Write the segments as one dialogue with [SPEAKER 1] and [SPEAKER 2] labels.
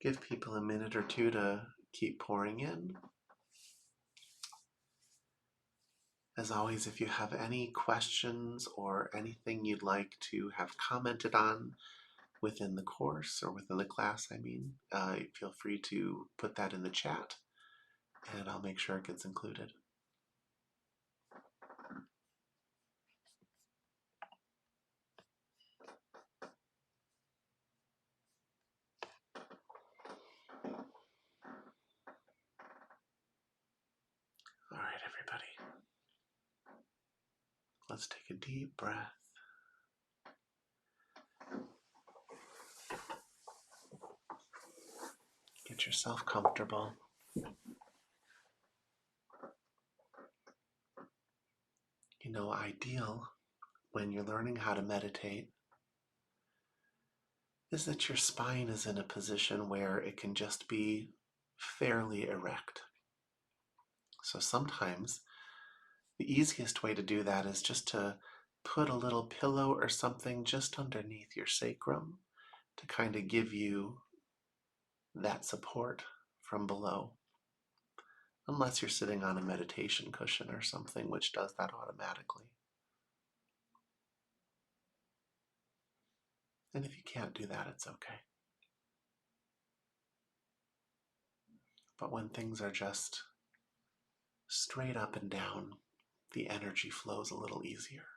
[SPEAKER 1] give people a minute or two to keep pouring in. As always, if you have any questions or anything you'd like to have commented on within the course or within the class, feel free to put that in the chat and I'll make sure it gets included. All right, everybody. Let's take a deep breath. Get yourself comfortable. Ideal when you're learning how to meditate is that your spine is in a position where it can just be fairly erect. So sometimes the easiest way to do that is just to put a little pillow or something just underneath your sacrum to kind of give you that support from below. Unless you're sitting on a meditation cushion or something, which does that automatically. And if you can't do that, it's okay. But when things are just straight up and down, the energy flows a little easier.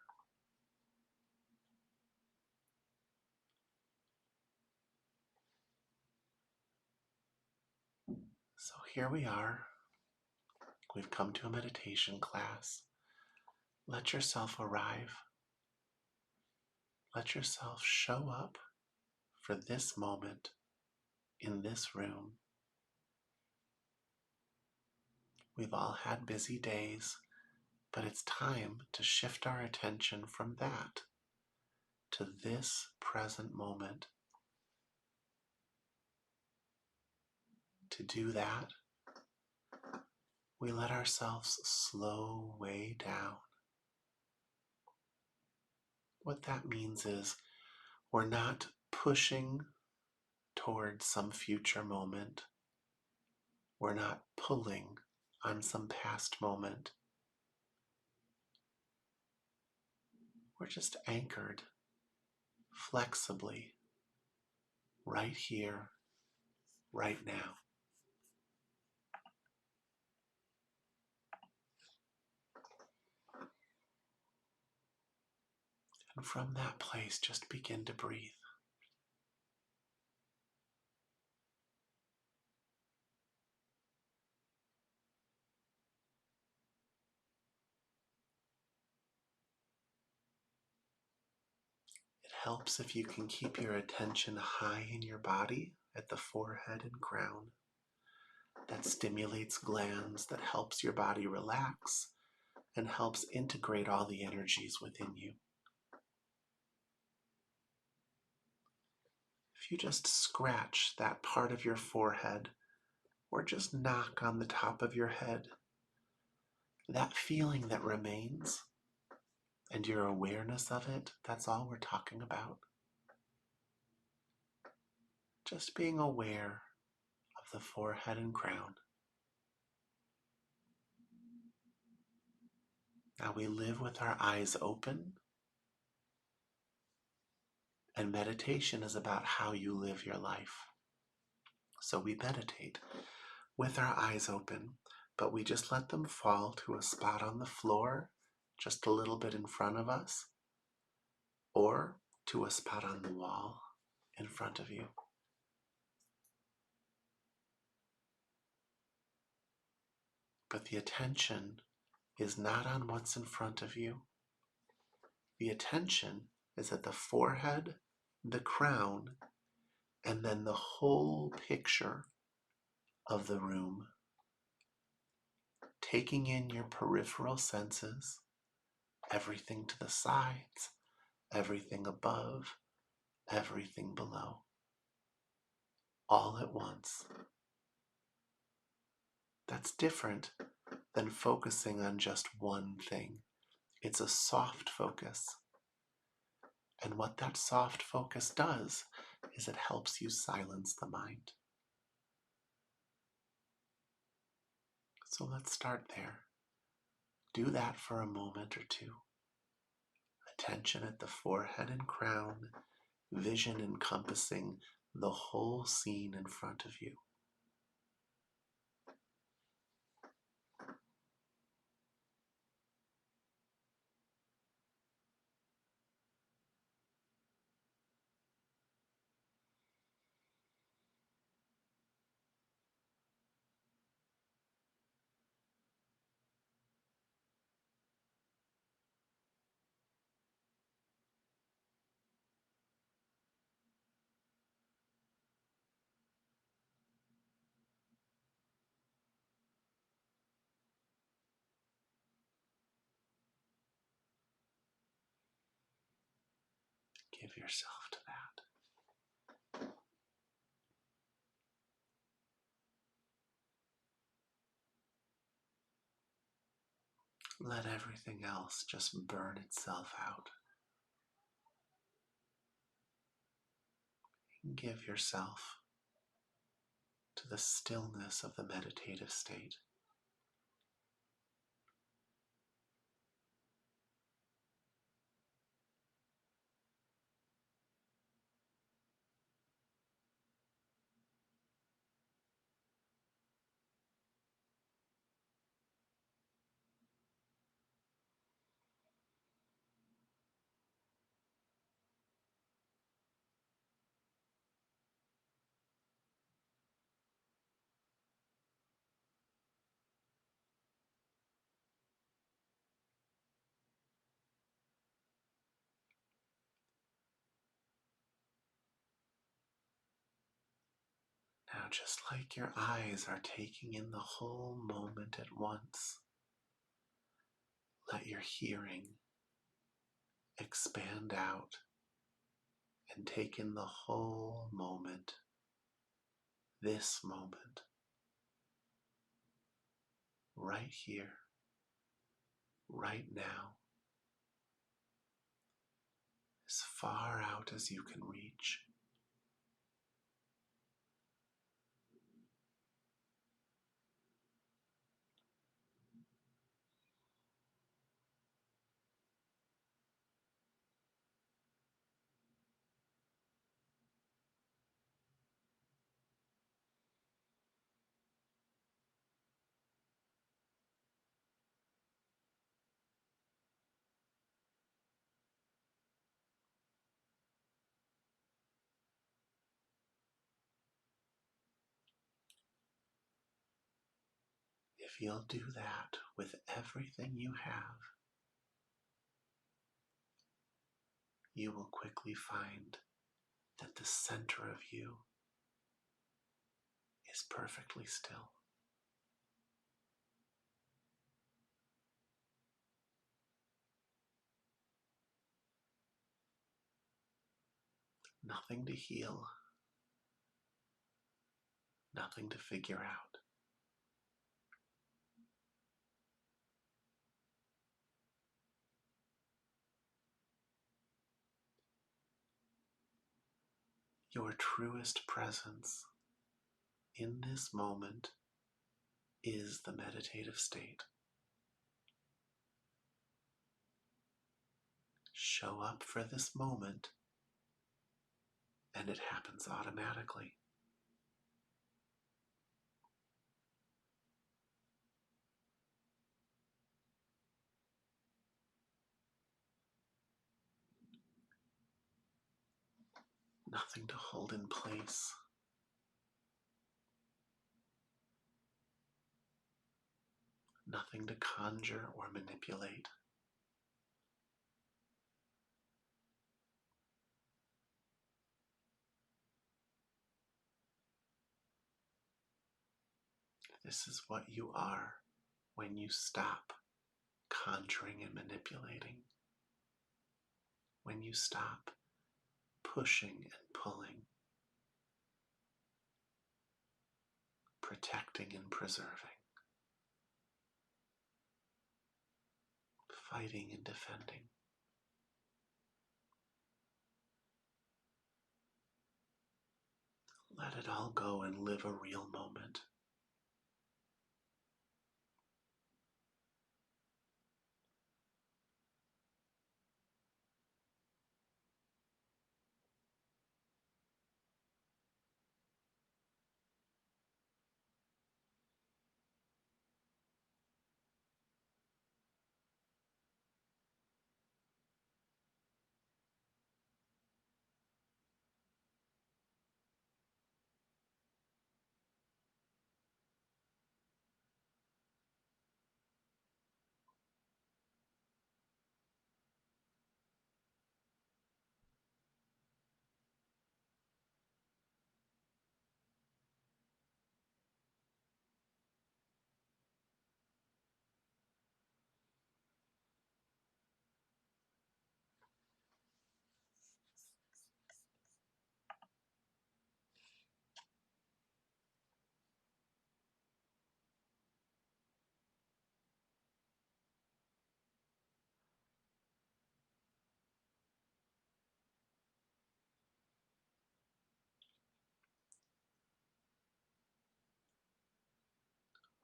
[SPEAKER 1] So here we are. We've come to a meditation class. Let yourself arrive. Let yourself show up for this moment in this room. We've all had busy days, but it's time to shift our attention from that to this present moment. To do that, we let ourselves slow way down. What that means is we're not pushing towards some future moment. We're not pulling on some past moment. We're just anchored flexibly right here, right now. And from that place, just begin to breathe. It helps if you can keep your attention high in your body at the forehead and crown. That stimulates glands, that helps your body relax and helps integrate all the energies within you. If you just scratch that part of your forehead or just knock on the top of your head, that feeling that remains and your awareness of it, that's all we're talking about. Just being aware of the forehead and crown. Now we live with our eyes open, and meditation is about how you live your life. So we meditate with our eyes open, but we just let them fall to a spot on the floor, just a little bit in front of us, or to a spot on the wall in front of you. But the attention is not on what's in front of you. The attention is at the forehead, the crown, and then the whole picture of the room. Taking in your peripheral senses, everything to the sides, everything above, everything below, all at once. That's different than focusing on just one thing. It's a soft focus. And what that soft focus does is it helps you silence the mind. So let's start there. Do that for a moment or two. Attention at the forehead and crown, vision encompassing the whole scene in front of you. Give yourself to that. Let everything else just burn itself out. Give yourself to the stillness of the meditative state. Now, just like your eyes are taking in the whole moment at once, let your hearing expand out and take in the whole moment, this moment, right here, right now, as far out as you can reach. If you'll do that with everything you have, you will quickly find that the center of you is perfectly still. Nothing to heal, nothing to figure out. Your truest presence in this moment is the meditative state. Show up for this moment, and it happens automatically. Nothing to hold in place. Nothing to conjure or manipulate. This is what you are when you stop conjuring and manipulating. When you stop pushing and pulling, protecting and preserving, fighting and defending. Let it all go and live a real moment.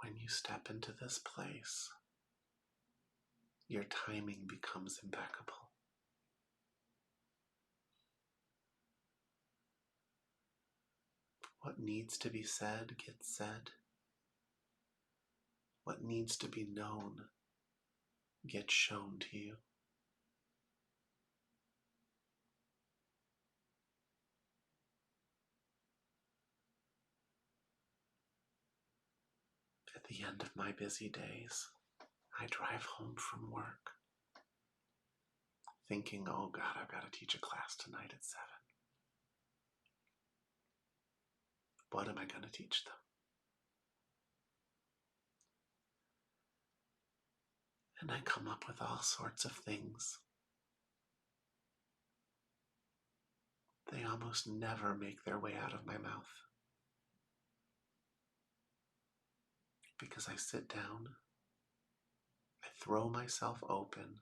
[SPEAKER 1] when you step into this place, your timing becomes impeccable. What needs to be said gets said. What needs to be known gets shown to you. At the end of my busy days, I drive home from work thinking, oh God, I've got to teach a class tonight at 7. What am I going to teach them? And I come up with all sorts of things. They almost never make their way out of my mouth because I sit down, I throw myself open,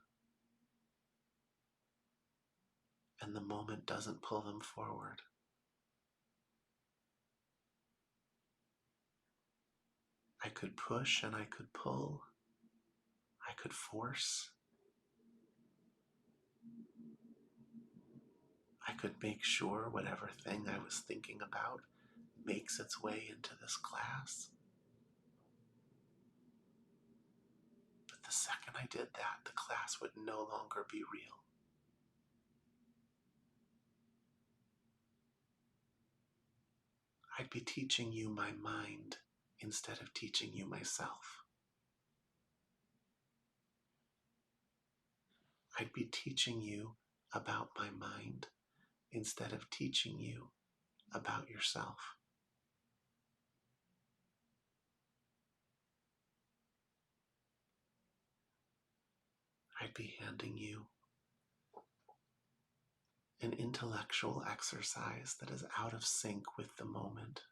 [SPEAKER 1] and the moment doesn't pull them forward. I could push and I could pull, I could force, I could make sure whatever thing I was thinking about makes its way into this class. But the second I did that, the class would no longer be real. I'd be teaching you my mind instead of teaching you myself. I'd be teaching you about my mind instead of teaching you about yourself. I'd be handing you an intellectual exercise that is out of sync with the moment.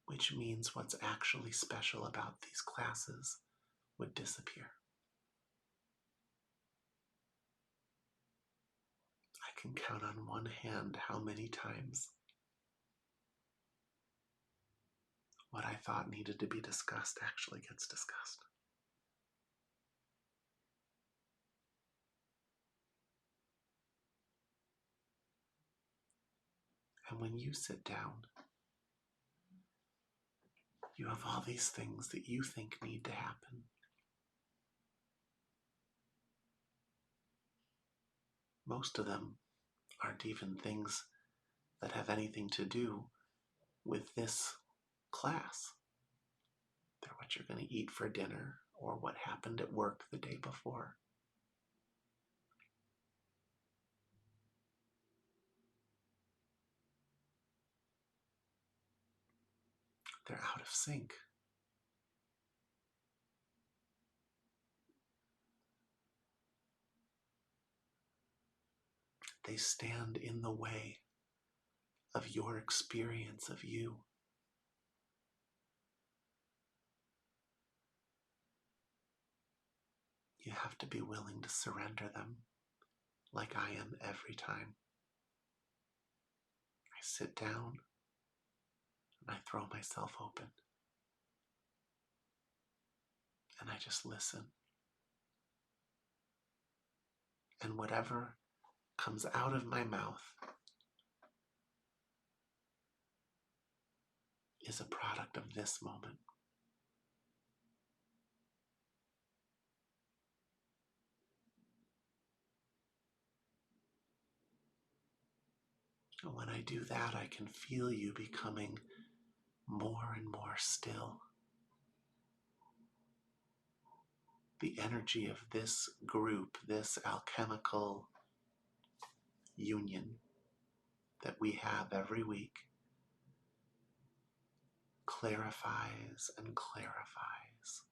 [SPEAKER 1] Which means what's actually special about these classes would disappear. I can count on one hand how many times what I thought needed to be discussed actually gets discussed. And when you sit down, you have all these things that you think need to happen. Most of them aren't even things that have anything to do with this class. They're what you're going to eat for dinner or what happened at work the day before. They're out of sync. They stand in the way of your experience of you. You have to be willing to surrender them, like I am every time. I sit down and I throw myself open. And I just listen. And whatever comes out of my mouth is a product of this moment. And when I do that, I can feel you becoming more and more still. The energy of this group, this alchemical union that we have every week, clarifies and clarifies.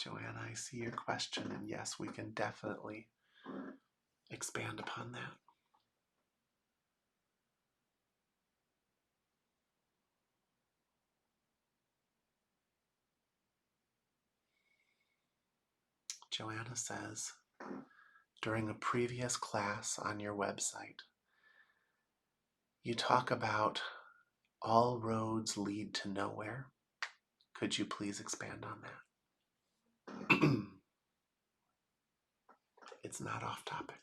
[SPEAKER 1] Joanna, I see your question, and yes, we can definitely expand upon that. Joanna says, during a previous class on your website, you talk about all roads lead to nowhere. Could you please expand on that? It's not off topic.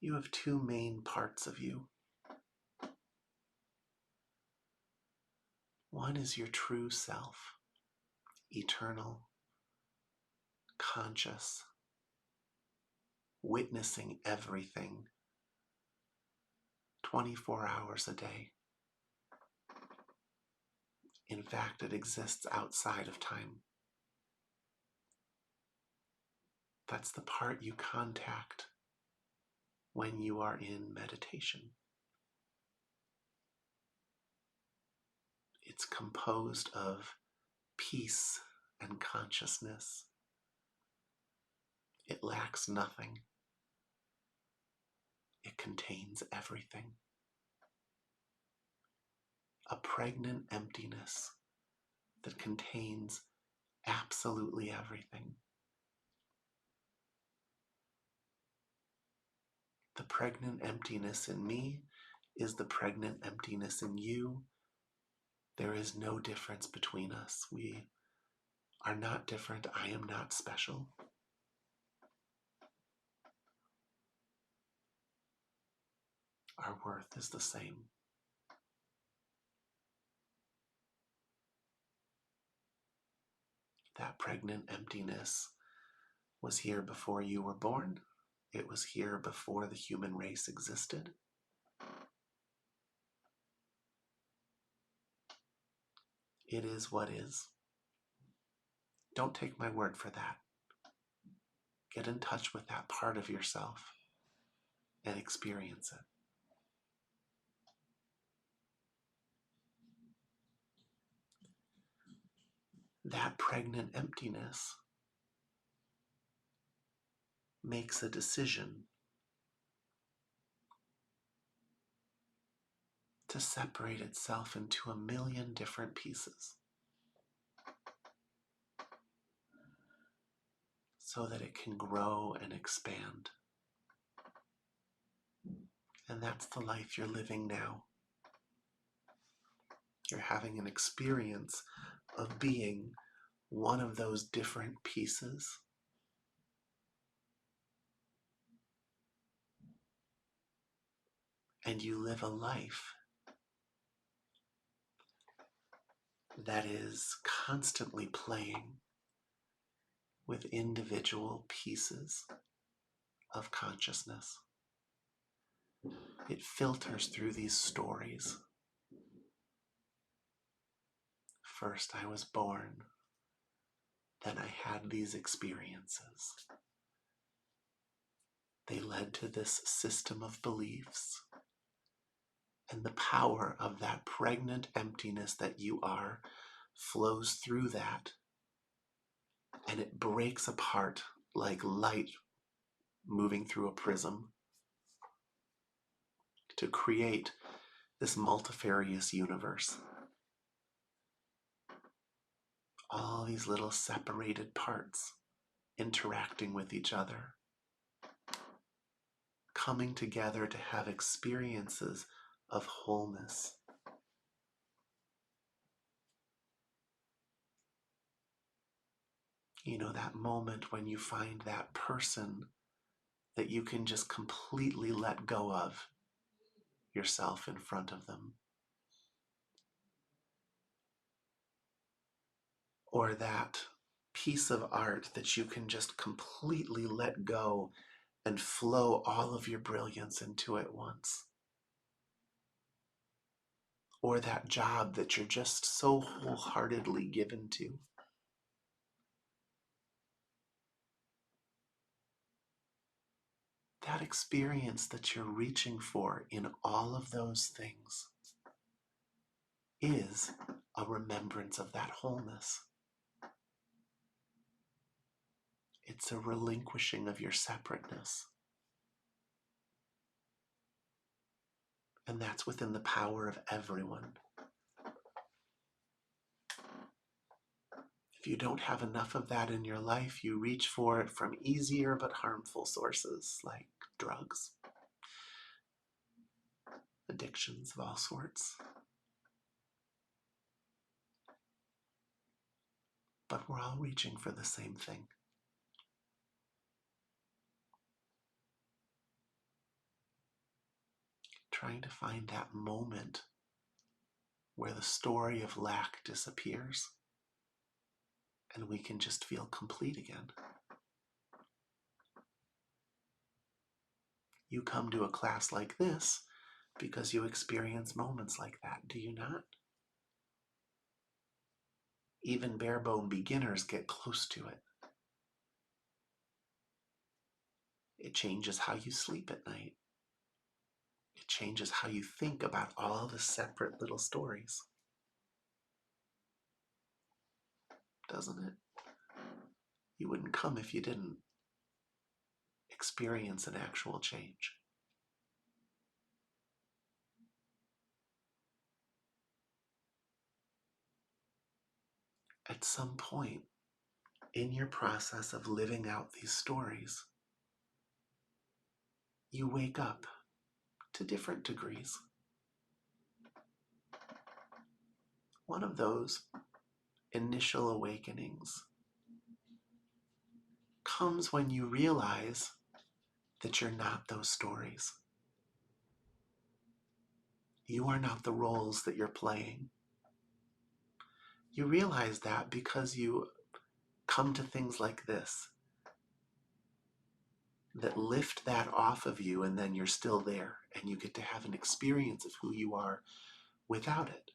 [SPEAKER 1] You have two main parts of you. One is your true self, eternal, conscious, witnessing everything 24 hours a day. In fact, it exists outside of time. That's the part you contact when you are in meditation. It's composed of peace and consciousness. It lacks nothing. It contains everything. A pregnant emptiness that contains absolutely everything. The pregnant emptiness in me is the pregnant emptiness in you. There is no difference between us. We are not different. I am not special. Our worth is the same. That pregnant emptiness was here before you were born. It was here before the human race existed. It is what is. Don't take my word for that. Get in touch with that part of yourself and experience it. That pregnant emptiness makes a decision to separate itself into a million different pieces so that it can grow and expand. And that's the life you're living now. You're having an experience of being one of those different pieces. And you live a life that is constantly playing with individual pieces of consciousness. It filters through these stories. First I was born, then I had these experiences. They led to this system of beliefs. And the power of that pregnant emptiness that you are flows through that, and it breaks apart like light moving through a prism to create this multifarious universe. All these little separated parts interacting with each other, coming together to have experiences of wholeness. You know, that moment when you find that person that you can just completely let go of yourself in front of them. Or that piece of art that you can just completely let go and flow all of your brilliance into it once. Or that job that you're just so wholeheartedly given to. that experience that you're reaching for in all of those things is a remembrance of that wholeness. It's a relinquishing of your separateness. And that's within the power of everyone. If you don't have enough of that in your life, you reach for it from easier but harmful sources like drugs, addictions of all sorts. But we're all reaching for the same thing. Trying to find that moment where the story of lack disappears and we can just feel complete again. You come to a class like this because you experience moments like that, do you not? Even bare-bone beginners get close to it. It changes how you sleep at night. It changes how you think about all the separate little stories. Doesn't it? You wouldn't come if you didn't experience an actual change. At some point in your process of living out these stories, you wake up to different degrees. One of those initial awakenings comes when you realize that you're not those stories. You are not the roles that you're playing. You realize that because you come to things like this that lift that off of you, and then you're still there and you get to have an experience of who you are without it.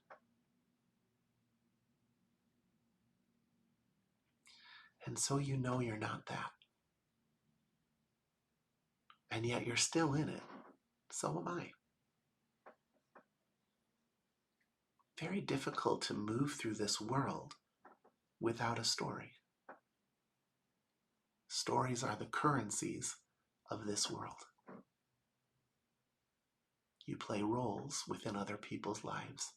[SPEAKER 1] And so you know you're not that. And yet you're still in it. So am I. Very difficult to move through this world without a story. Stories are the currencies of this world. You play roles within other people's lives.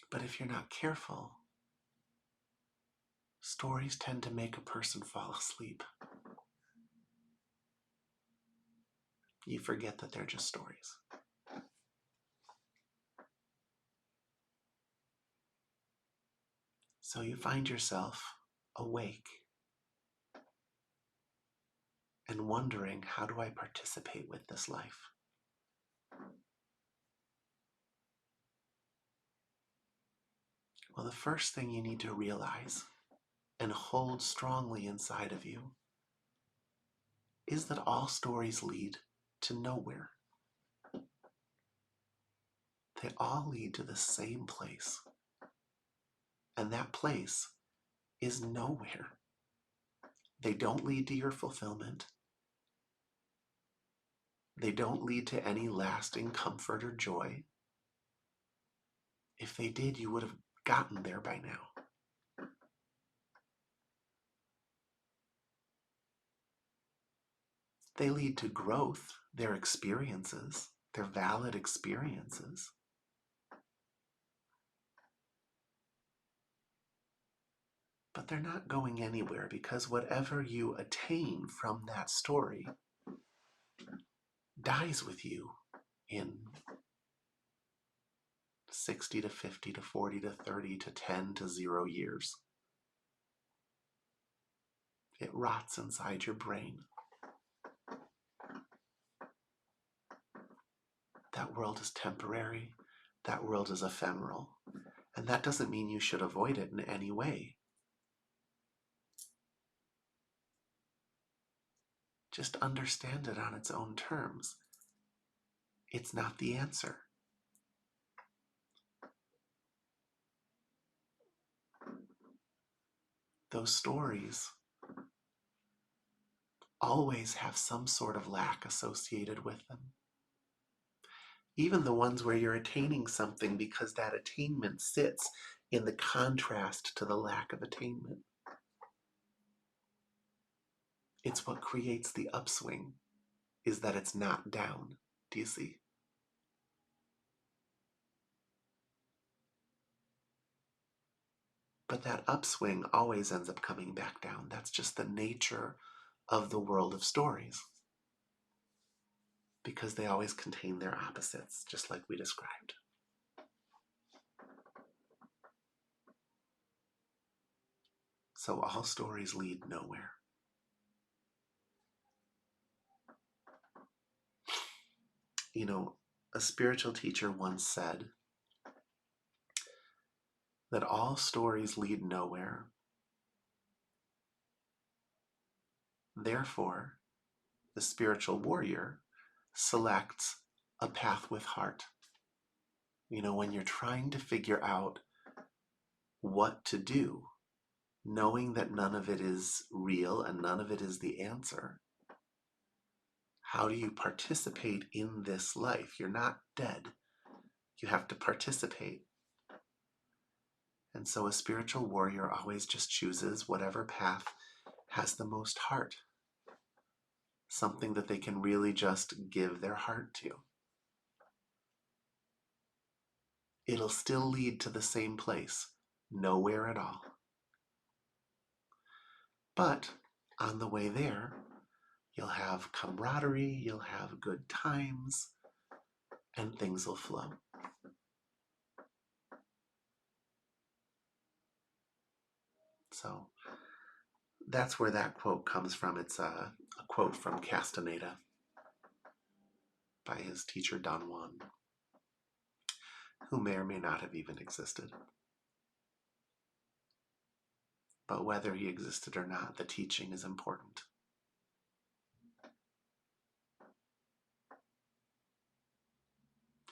[SPEAKER 1] But if you're not careful, stories tend to make a person fall asleep. You forget that they're just stories. So you find yourself awake and wondering, how do I participate with this life? Well, the first thing you need to realize and hold strongly inside of you is that all stories lead to nowhere. They all lead to the same place. And that place is nowhere. They don't lead to your fulfillment. They don't lead to any lasting comfort or joy. If they did, you would have gotten there by now. They lead to growth. They're experiences. They're valid experiences. But they're not going anywhere, because whatever you attain from that story dies with you in 60 to 50 to 40 to 30 to 10 to 0 years. It rots inside your brain. That world is temporary. That world is ephemeral. And that doesn't mean you should avoid it in any way. Just understand it on its own terms. It's not the answer. those stories always have some sort of lack associated with them. Even the ones where you're attaining something because that attainment sits in the contrast to the lack of attainment. It's what creates the upswing, is that it's not down. Do you see? But that upswing always ends up coming back down. That's just the nature of the world of stories, because they always contain their opposites, just like we described. So all stories lead nowhere. You know, a spiritual teacher once said that all stories lead nowhere. Therefore, the spiritual warrior selects a path with heart. You know, when you're trying to figure out what to do, knowing that none of it is real and none of it is the answer, how do you participate in this life? You're not dead. You have to participate. And so a spiritual warrior always just chooses whatever path has the most heart, something that they can really just give their heart to. It'll still lead to the same place, nowhere at all. But on the way there, you'll have camaraderie, you'll have good times, and things will flow. So that's where that quote comes from. It's a quote from Castaneda by his teacher Don Juan, who may or may not have even existed. But whether he existed or not, the teaching is important.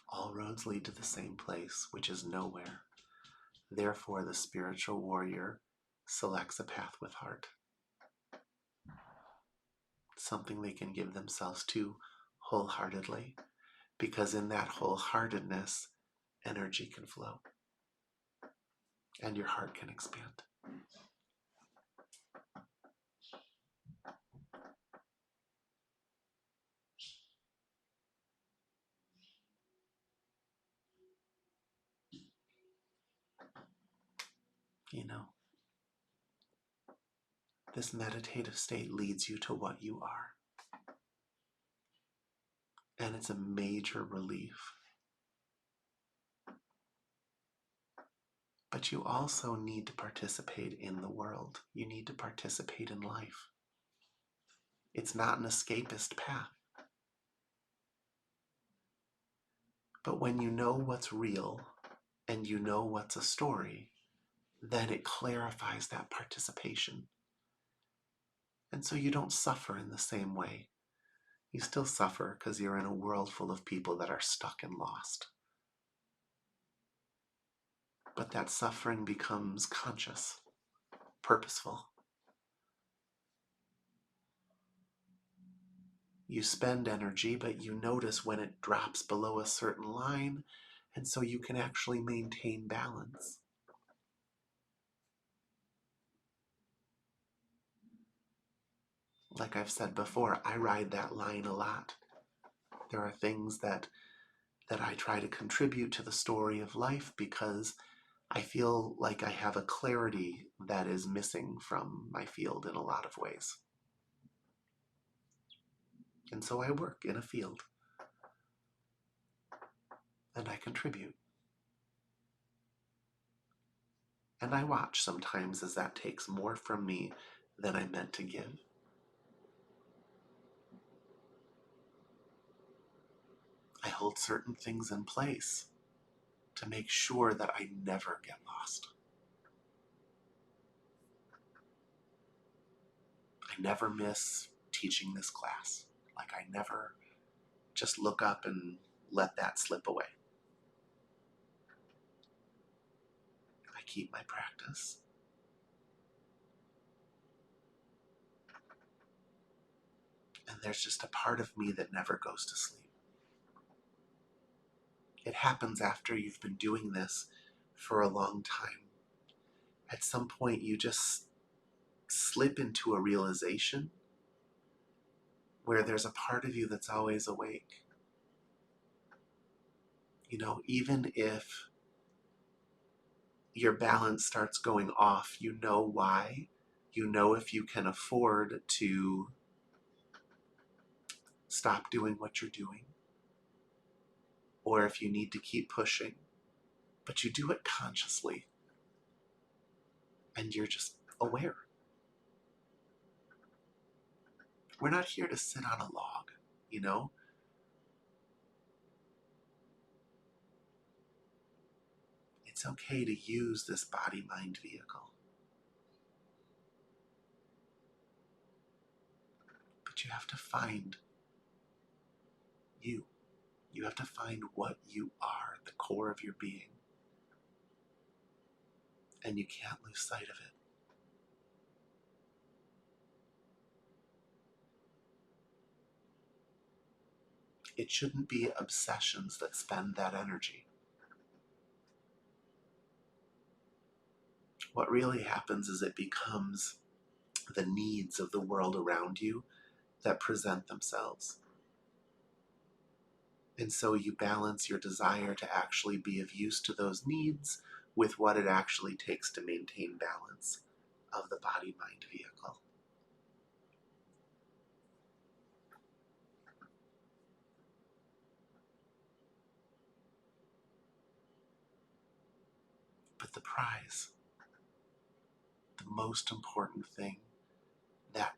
[SPEAKER 1] All roads lead to the same place, which is nowhere. Therefore, the spiritual warrior selects a path with heart, something they can give themselves to wholeheartedly, because in that wholeheartedness, energy can flow and your heart can expand. You know, this meditative state leads you to what you are. And it's a major relief. But you also need to participate in the world. You need to participate in life. It's not an escapist path. But when you know what's real and you know what's a story, then it clarifies that participation. And so you don't suffer in the same way. You still suffer because you're in a world full of people that are stuck and lost. But that suffering becomes conscious, purposeful. You spend energy, but you notice when it drops below a certain line, and so you can actually maintain balance. Like I've said before, I ride that line a lot. There are things that I try to contribute to the story of life because I feel like I have a clarity that is missing from my field in a lot of ways. And so I work in a field and I contribute. And I watch sometimes as that takes more from me than I meant to give. I hold certain things in place to make sure that I never get lost. I never miss teaching this class. Like I never just look up and let that slip away. I keep my practice. And there's just a part of me that never goes to sleep. It happens after you've been doing this for a long time. At some point, you just slip into a realization where there's a part of you that's always awake. You know, even if your balance starts going off, you know why. You know if you can afford to stop doing what you're doing, or if you need to keep pushing. But you do it consciously, and you're just aware. We're not here to sit on a log, you know? It's okay to use this body-mind vehicle. But you have to find you. You have to find what you are, the core of your being. And you can't lose sight of it. It shouldn't be obsessions that spend that energy. What really happens is it becomes the needs of the world around you that present themselves. And so you balance your desire to actually be of use to those needs with what it actually takes to maintain balance of the body-mind vehicle. But the prize, the most important thing, that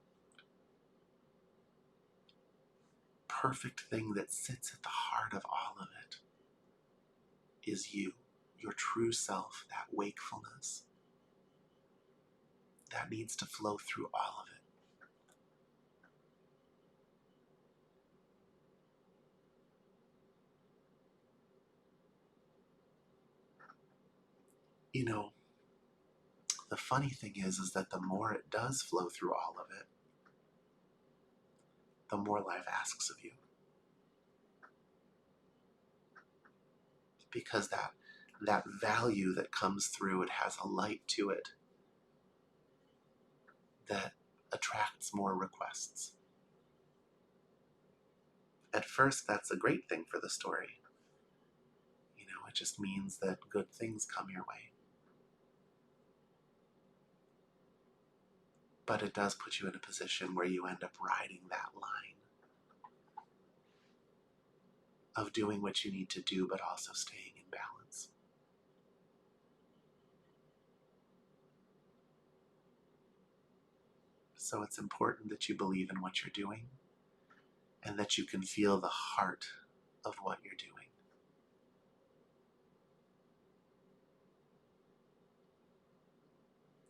[SPEAKER 1] perfect thing that sits at the heart of all of it, is you, your true self, that wakefulness. That needs to flow through all of it. You know, the funny thing is that the more it does flow through all of it, the more life asks of you. Because that value that comes through, it has a light to it that attracts more requests. At first, that's a great thing for the story. You know, it just means that good things come your way. But it does put you in a position where you end up riding that line of doing what you need to do, but also staying in balance. So it's important that you believe in what you're doing and that you can feel the heart of what you're doing.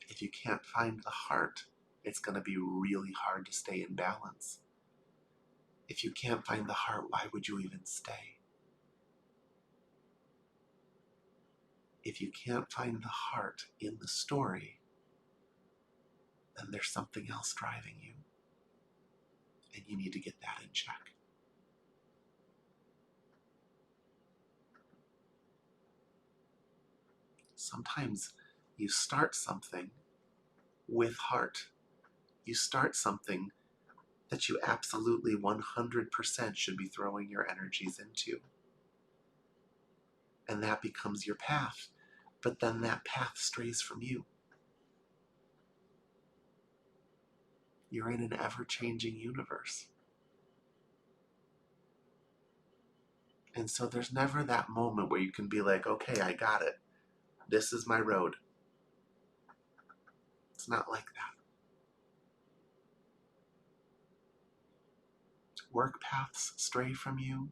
[SPEAKER 1] If you can't find the heart, it's going to be really hard to stay in balance. If you can't find the heart, why would you even stay? If you can't find the heart in the story, then there's something else driving you. And you need to get that in check. Sometimes you start something with heart. You start something that you absolutely 100% should be throwing your energies into. And that becomes your path. But then that path strays from you. You're in an ever-changing universe. And so there's never that moment where you can be like, okay, I got it. This is my road. It's not like that. Work paths stray from you.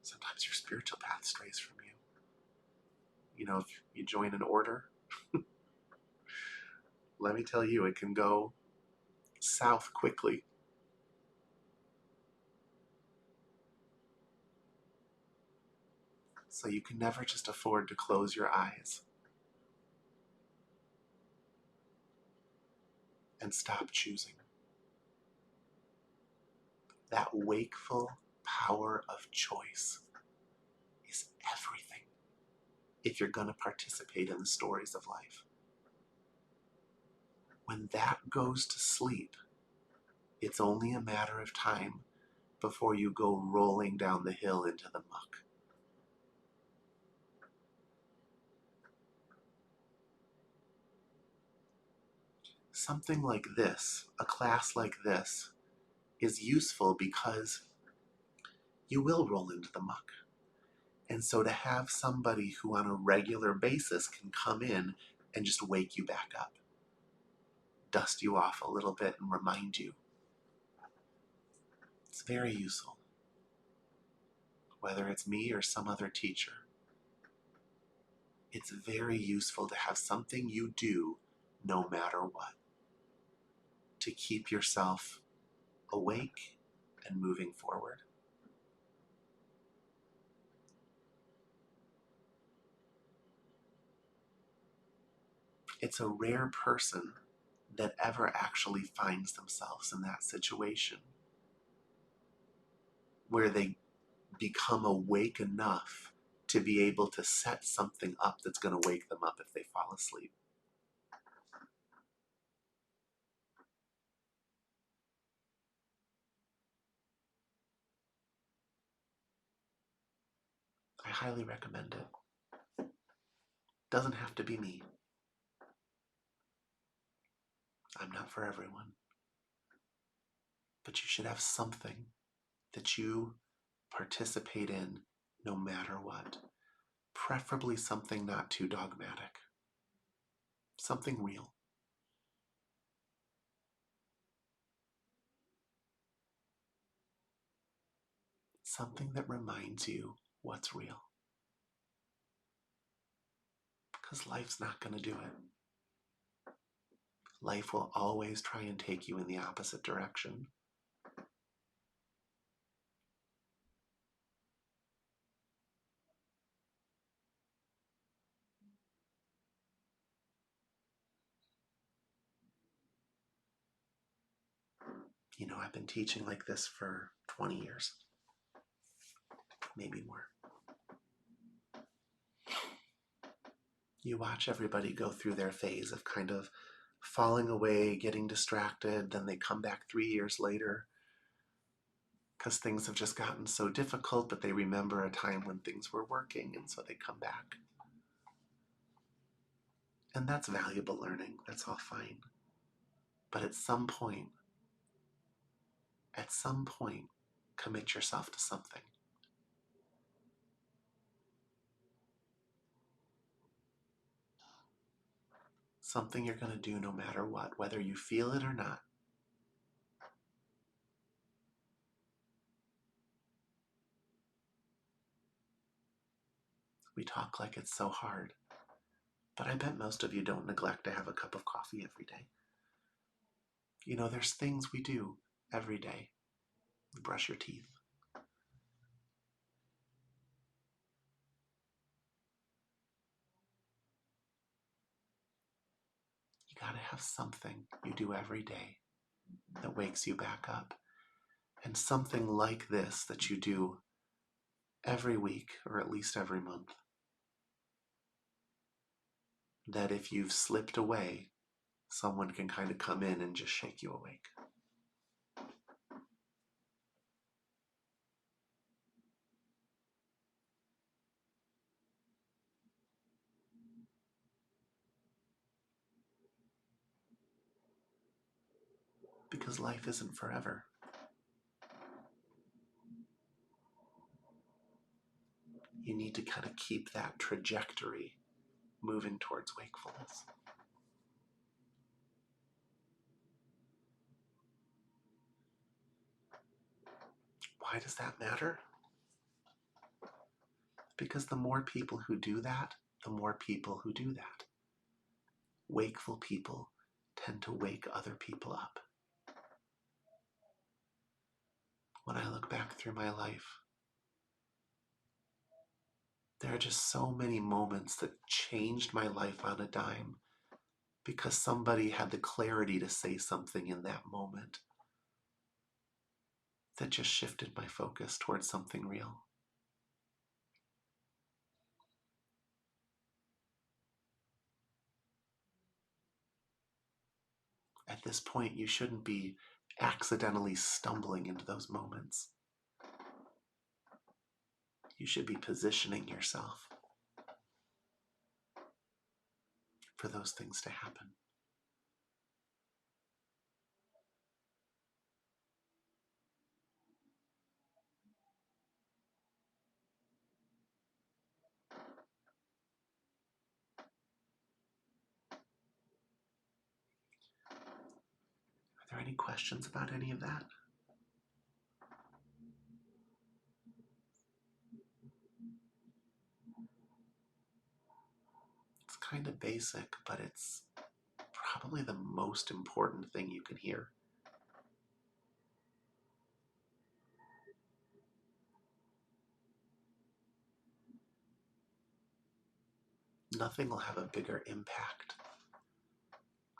[SPEAKER 1] Sometimes your spiritual path strays from you. You know, if you join an order, let me tell you, it can go south quickly. So you can never just afford to close your eyes and stop choosing. that wakeful power of choice is everything if you're going to participate in the stories of life. When that goes to sleep, it's only a matter of time before you go rolling down the hill into the muck. Something like this, a class like this, is useful because you will roll into the muck. And so to have somebody who on a regular basis can come in and just wake you back up, dust you off a little bit and remind you, it's very useful. Whether it's me or some other teacher, it's very useful to have something you do no matter what, to keep yourself awake and moving forward. It's a rare person that ever actually finds themselves in that situation where they become awake enough to be able to set something up that's going to wake them up if they fall asleep. I highly recommend it. Doesn't have to be me. I'm not for everyone. But you should have something that you participate in no matter what. Preferably something not too dogmatic. Something real. Something that reminds you what's real. Because life's not going to do it. Life will always try and take you in the opposite direction. You know, I've been teaching like this for 20 years, maybe more. You watch everybody go through their phase of kind of falling away, getting distracted, then they come back 3 years later because things have just gotten so difficult, but they remember a time when things were working, and so they come back. And that's valuable learning. That's all fine. But at some point, commit yourself to something. Something you're going to do no matter what, whether you feel it or not. We talk like it's so hard, but I bet most of you don't neglect to have a cup of coffee every day. You know, there's things we do every day. Brush your teeth. You gotta have something you do every day that wakes you back up. And something like this that you do every week or at least every month. That if you've slipped away, someone can kind of come in and just shake you awake. Because life isn't forever. You need to kind of keep that trajectory moving towards wakefulness. Why does that matter? Because the more people who do that, the more people who do that. Wakeful people tend to wake other people up. When I look back through my life, there are just so many moments that changed my life on a dime because somebody had the clarity to say something in that moment. that just shifted my focus towards something real. At this point, you shouldn't be accidentally stumbling into those moments. You should be positioning yourself for those things to happen. Are there any questions about any of that? It's kind of basic, but it's probably the most important thing you can hear. Nothing will have a bigger impact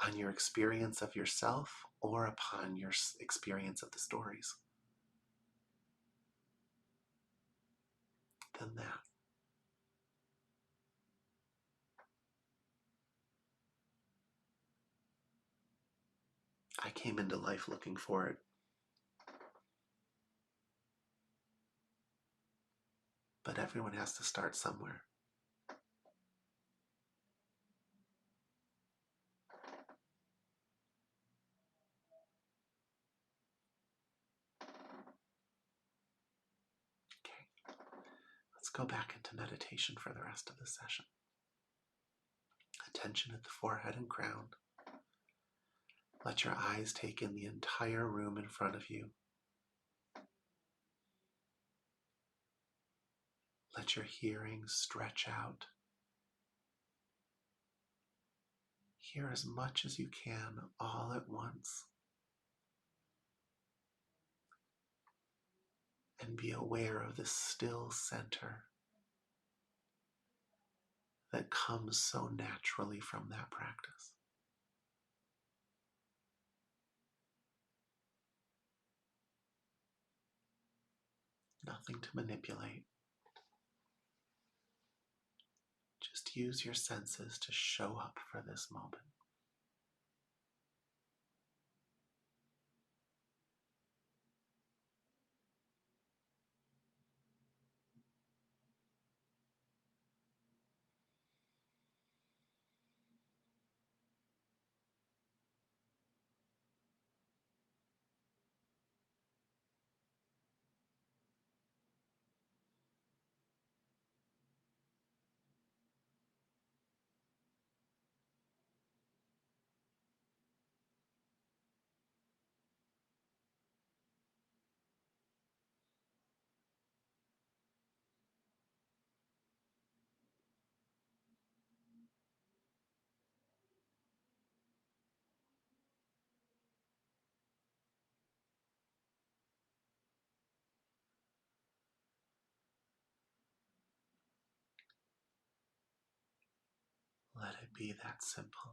[SPEAKER 1] on your experience of yourself or upon your experience of the stories than that. I came into life looking for it, but everyone has to start somewhere. Okay, let's go back into meditation for the rest of the session. Attention at the forehead and crown. Let your eyes take in the entire room in front of you. Let your hearing stretch out. Hear as much as you can all at once. And be aware of the still center that comes so naturally from that practice. Nothing to manipulate. Just use your senses to show up for this moment. Let it be that simple.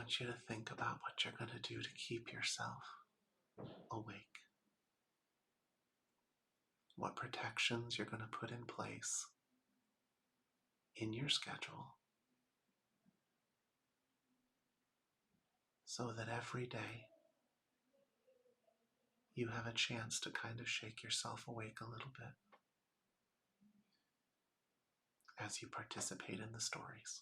[SPEAKER 1] want you to think about what you're going to do to keep yourself awake. What protections you're going to put in place in your schedule so that every day you have a chance to kind of shake yourself awake a little bit as you participate in the stories.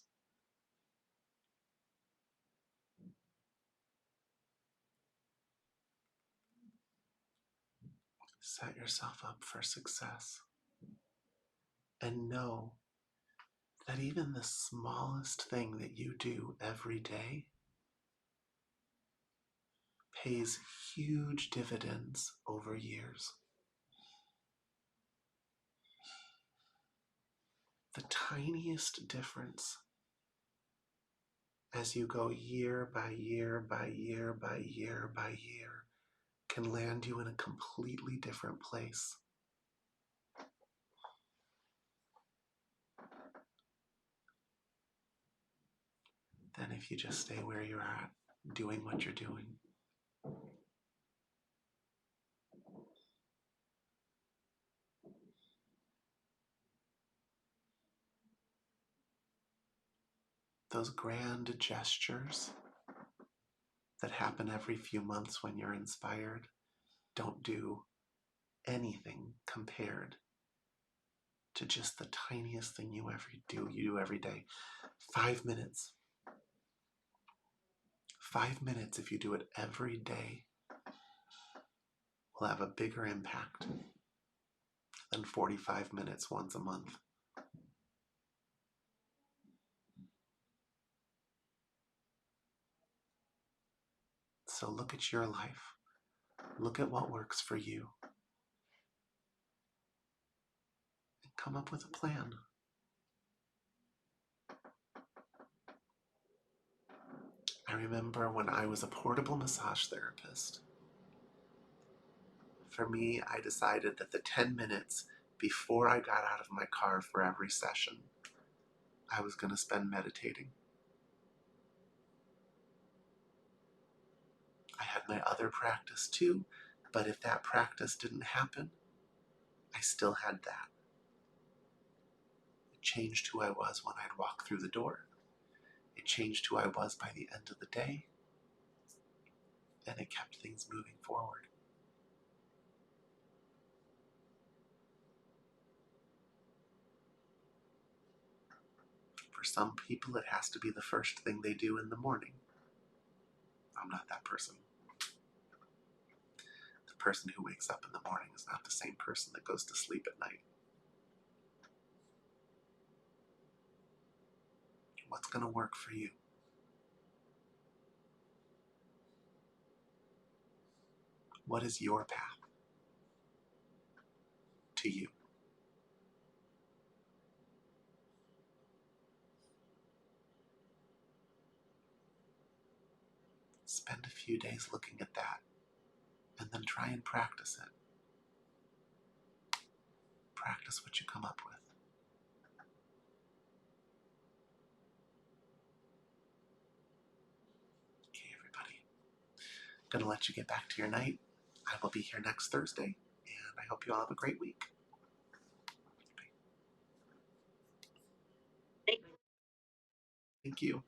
[SPEAKER 1] Set yourself up for success and know that even the smallest thing that you do every day pays huge dividends over years. The tiniest difference as you go year by year by year by year by year can land you in a completely different place. Than if you just stay where you're at, doing what you're doing. Those grand gestures that happen every few months when you're inspired don't do anything compared to just the tiniest thing you do every day. 5 minutes. 5 minutes, if you do it every day, will have a bigger impact than 45 minutes once a month. So look at your life. Look at what works for you. And come up with a plan. I remember when I was a portable massage therapist. For me, I decided that the 10 minutes before I got out of my car for every session, I was going to spend meditating. I had my other practice too, but if that practice didn't happen, I still had that. It changed who I was when I'd walk through the door. It changed who I was by the end of the day, and it kept things moving forward. For some people, it has to be the first thing they do in the morning. I'm not that person. The person who wakes up in the morning is not the same person that goes to sleep at night. What's going to work for you? What is your path to you? Spend a few days looking at that, and then try and practice it. Practice what you come up with. Okay, everybody. I'm going to let you get back to your night. I will be here next Thursday, and I hope you all have a great week. Thank you.